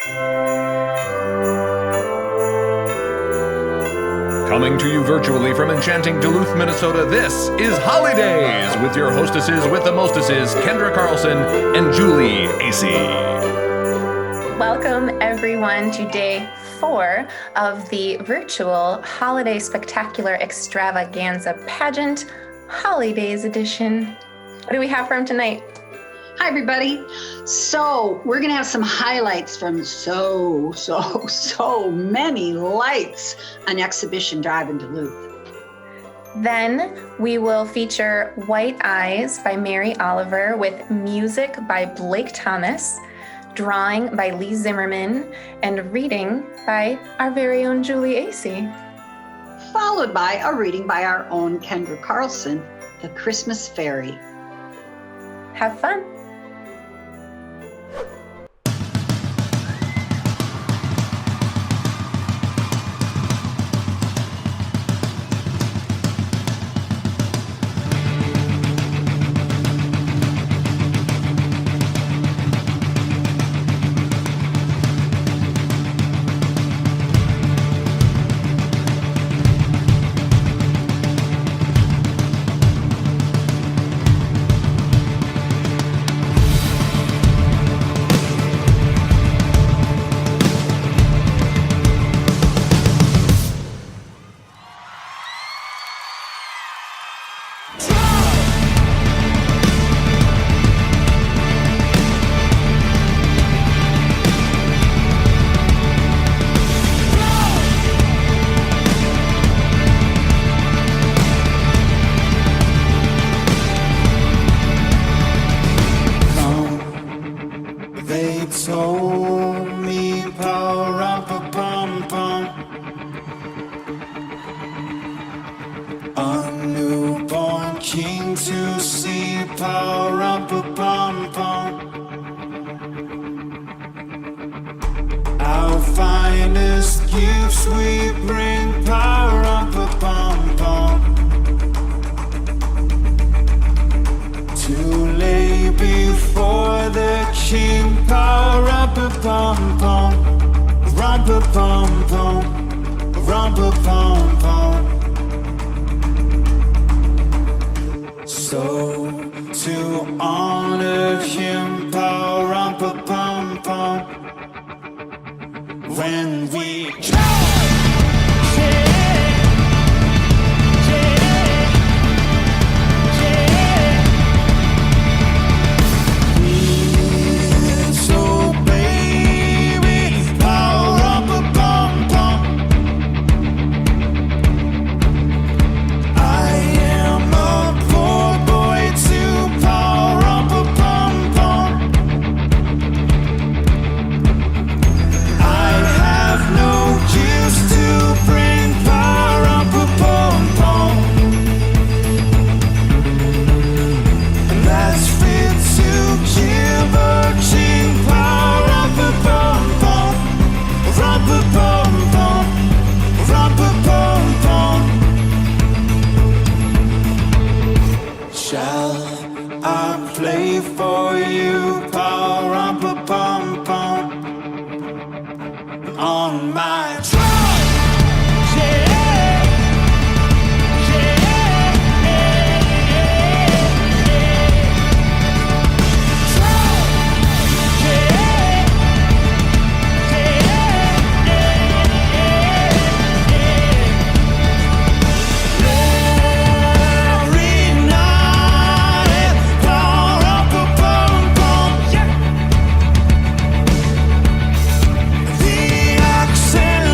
Coming to you virtually from enchanting Duluth, Minnesota, this is Holidays with your hostesses with the mostesses, Kendra Carlson and Julie Ahasay. Welcome everyone to day 4 of the virtual Holiday Spectacular Extravaganza Pageant, Holidays Edition. What do we have for him tonight? Hi, everybody. So we're going to have some highlights from so many lights on Exhibition Drive in Duluth. Then we will feature White Eyes by Mary Oliver with music by Blake Thomas, drawing by Lee Zimmerman, and reading by our very own Julie Ahasay. Followed by a reading by our own Kendra Carlson, The Christmas Fairy. Have fun. The accent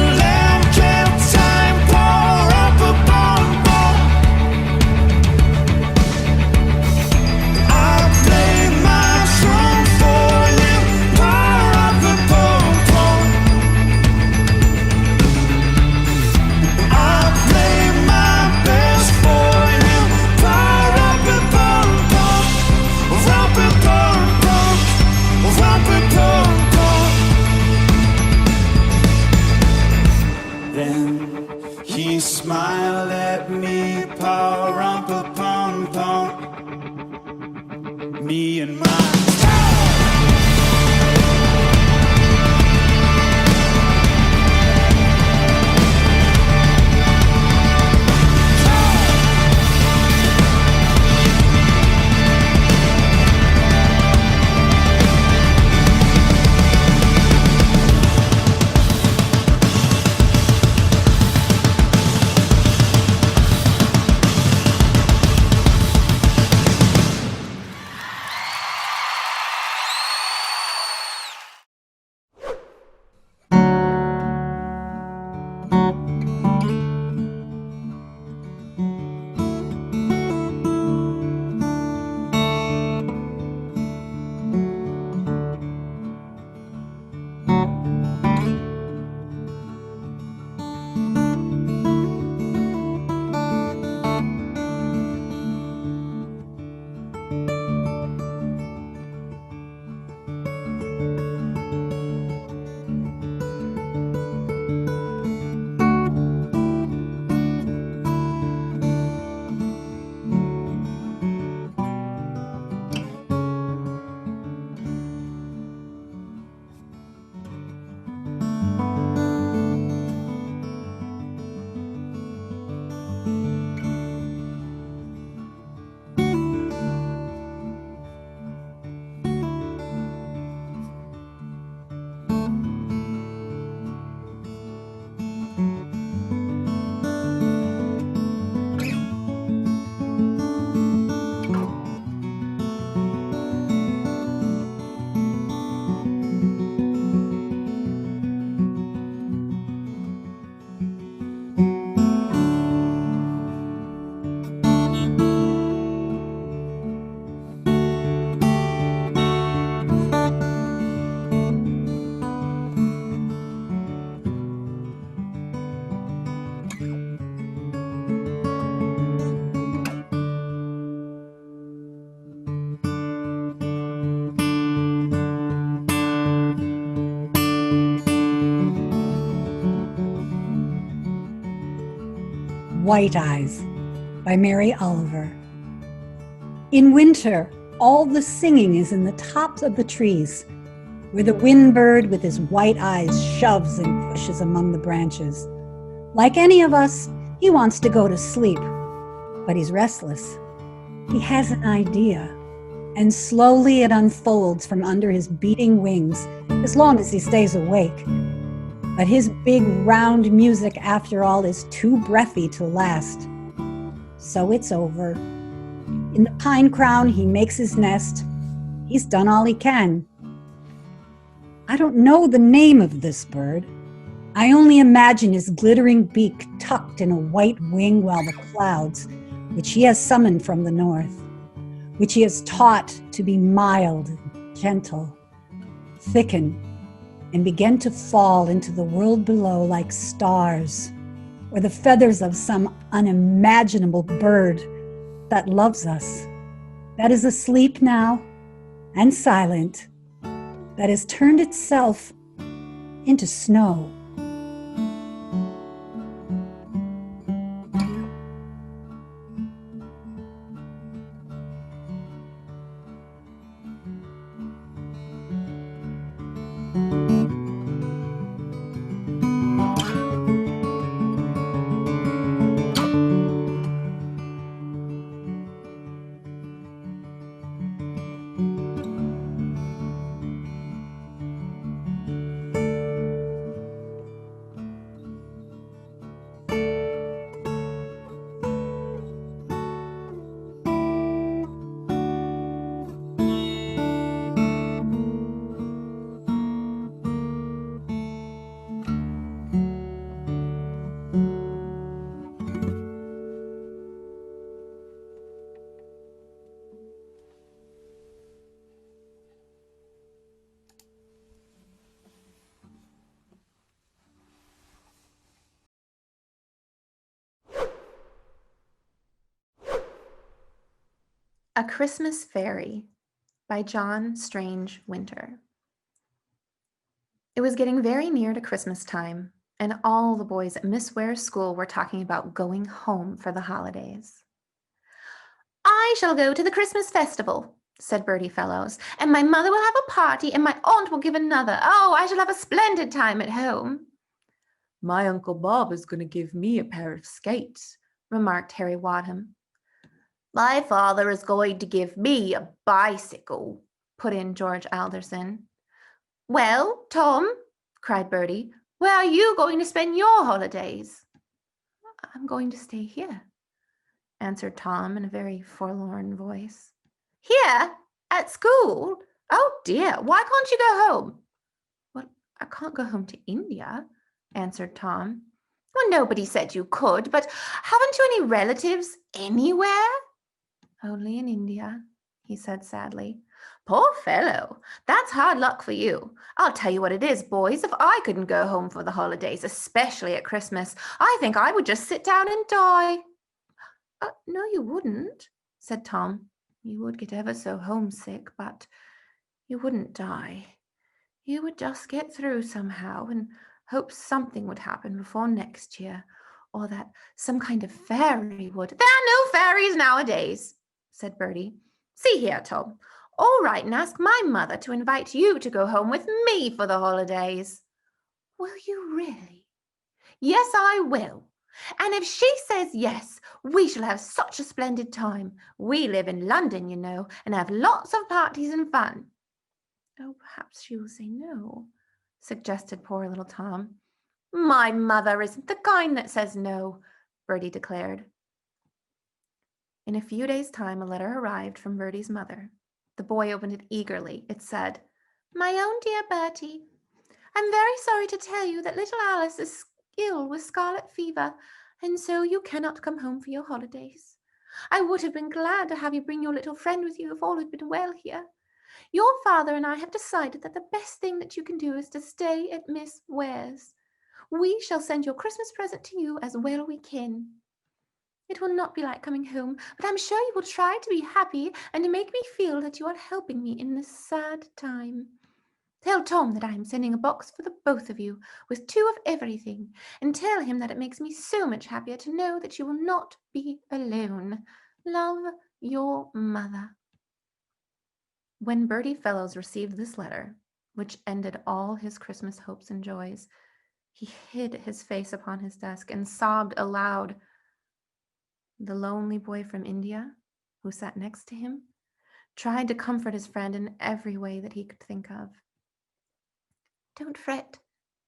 White Eyes by Mary Oliver. In winter, all the singing is in the tops of the trees, where the windbird with his white eyes shoves and pushes among the branches. Like any of us, he wants to go to sleep, but he's restless. He has an idea, and slowly it unfolds from under his beating wings, as long as he stays awake. But his big round music, after all, is too breathy to last. So it's over. In the pine crown, he makes his nest. He's done all he can. I don't know the name of this bird. I only imagine his glittering beak tucked in a white wing, while the clouds, which he has summoned from the north, which he has taught to be mild and gentle, thicken and begin to fall into the world below like stars, or the feathers of some unimaginable bird that loves us, that is asleep now and silent, that has turned itself into snow. A Christmas Fairy by John Strange Winter. It was getting very near to Christmas time, and all the boys at Miss Ware's school were talking about going home for the holidays. "I shall go to the Christmas festival," said Bertie Fellows, "and my mother will have a party, and my aunt will give another. Oh, I shall have a splendid time at home." "My Uncle Bob is going to give me a pair of skates," remarked Harry Wadham. "My father is going to give me a bicycle," put in George Alderson. "Well, Tom," cried Bertie, "where are you going to spend your holidays?" "I'm going to stay here," answered Tom in a very forlorn voice. "Here? At school? Oh dear, why can't you go home?" "Well, I can't go home to India," answered Tom. "Well, nobody said you could, but haven't you any relatives anywhere?" "Only in India," he said sadly. "Poor fellow, that's hard luck for you. I'll tell you what it is, boys, if I couldn't go home for the holidays, especially at Christmas, I think I would just sit down and die." "No, you wouldn't," said Tom. "You would get ever so homesick, but you wouldn't die. You would just get through somehow and hope something would happen before next year, or that some kind of fairy would—" "There are no fairies nowadays," said Bertie. "See here, Tom. All right, and ask my mother to invite you to go home with me for the holidays." "Will you really?" "Yes, I will. And if she says yes, we shall have such a splendid time. We live in London, you know, and have lots of parties and fun." "Oh, perhaps she will say no," suggested poor little Tom. "My mother isn't the kind that says no," Bertie declared. In a few days' time, a letter arrived from Bertie's mother. The boy opened it eagerly. It said, "My own dear Bertie, I'm very sorry to tell you that little Alice is ill with scarlet fever, and so you cannot come home for your holidays. I would have been glad to have you bring your little friend with you if all had been well here. Your father and I have decided that the best thing that you can do is to stay at Miss Ware's. We shall send your Christmas present to you as well we can. It will not be like coming home, but I'm sure you will try to be happy and to make me feel that you are helping me in this sad time. Tell Tom that I am sending a box for the both of you, with 2 of everything, and tell him that it makes me so much happier to know that you will not be alone. Love, your mother. When Bertie Fellows received this letter, which ended all his Christmas hopes and joys, he hid his face upon his desk and sobbed aloud. The lonely boy from India, who sat next to him, tried to comfort his friend in every way that he could think of. Don't fret,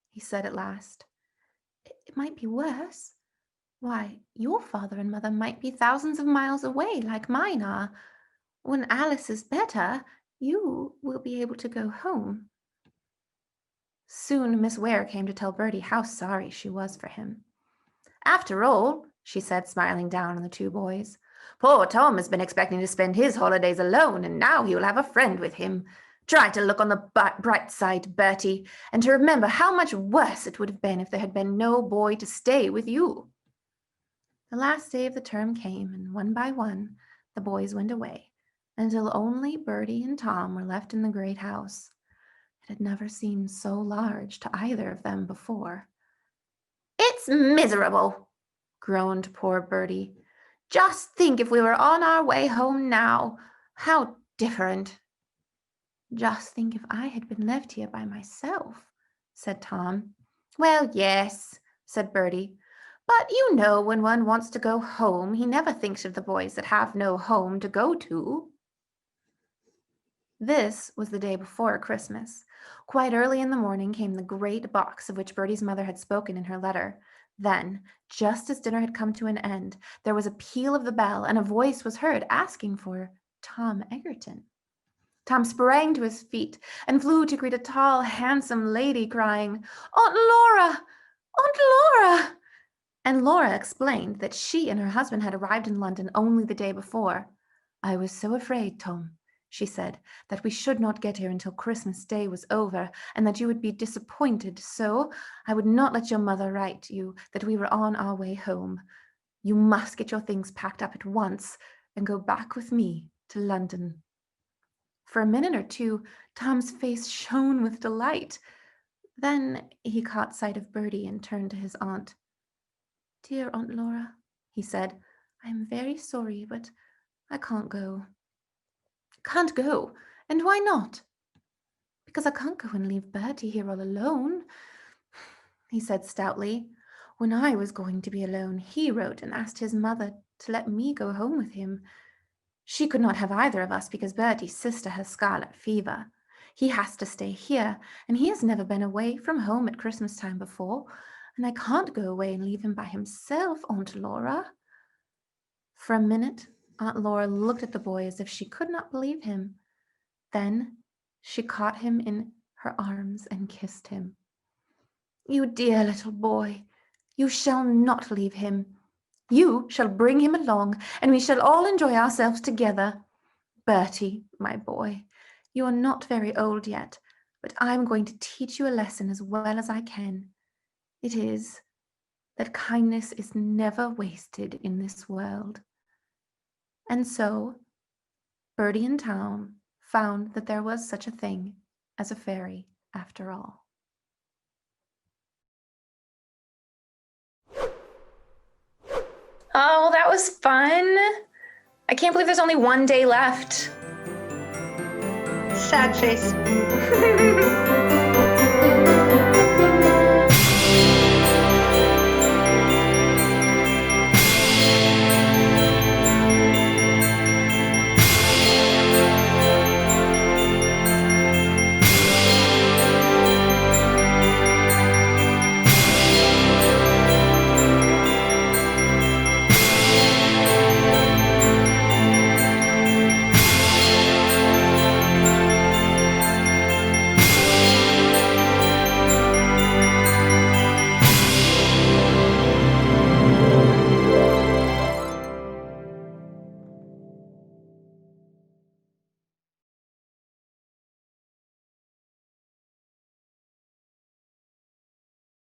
he said at last. It might be worse. Why, your father and mother might be thousands of miles away like mine are. When Alice is better, you will be able to go home. Soon Miss Ware came to tell Bertie how sorry she was for him. After all, she said, smiling down on the 2 boys, poor Tom has been expecting to spend his holidays alone, and now he will have a friend with him. Try to look on the bright side, Bertie, and to remember how much worse it would have been if there had been no boy to stay with you. The last day of the term came, and one by one the boys went away, until only Bertie and Tom were left in the great house. It had never seemed so large to either of them before. It's miserable, groaned poor Bertie. Just think if we were on our way home now, how different. Just think if I had been left here by myself, said Tom. Well, yes, said Bertie, but you know when one wants to go home, he never thinks of the boys that have no home to go to. This was the day before Christmas. Quite early in the morning came the great box of which Bertie's mother had spoken in her letter. Then, just as dinner had come to an end, there was a peal of the bell, and a voice was heard asking for Tom Egerton. Tom sprang to his feet and flew to greet a tall, handsome lady, crying, Aunt Laura! Aunt Laura! And Laura explained that she and her husband had arrived in London only the day before. I was so afraid, Tom, she said, that we should not get here until Christmas Day was over, and that you would be disappointed, so I would not let your mother write you that we were on our way home. You must get your things packed up at once and go back with me to London. For a minute or 2, Tom's face shone with delight. Then he caught sight of Bertie and turned to his aunt. Dear Aunt Laura, he said, I am very sorry, but I can't go. Can't go? And why not? Because I can't go and leave Bertie here all alone, he said stoutly. When I was going to be alone, he wrote and asked his mother to let me go home with him. She could not have either of us because Bertie's sister has scarlet fever. He has to stay here, and he has never been away from home at Christmas time before, and I can't go away and leave him by himself, Aunt Laura. For a minute, Aunt Laura looked at the boy as if she could not believe him. Then she caught him in her arms and kissed him. You dear little boy, you shall not leave him. You shall bring him along, and we shall all enjoy ourselves together. Bertie, my boy, you are not very old yet, but I'm going to teach you a lesson as well as I can. It is that kindness is never wasted in this world. And so, Bertie and Tom found that there was such a thing as a fairy after all. Oh, that was fun. I can't believe there's only one day left. Sad face.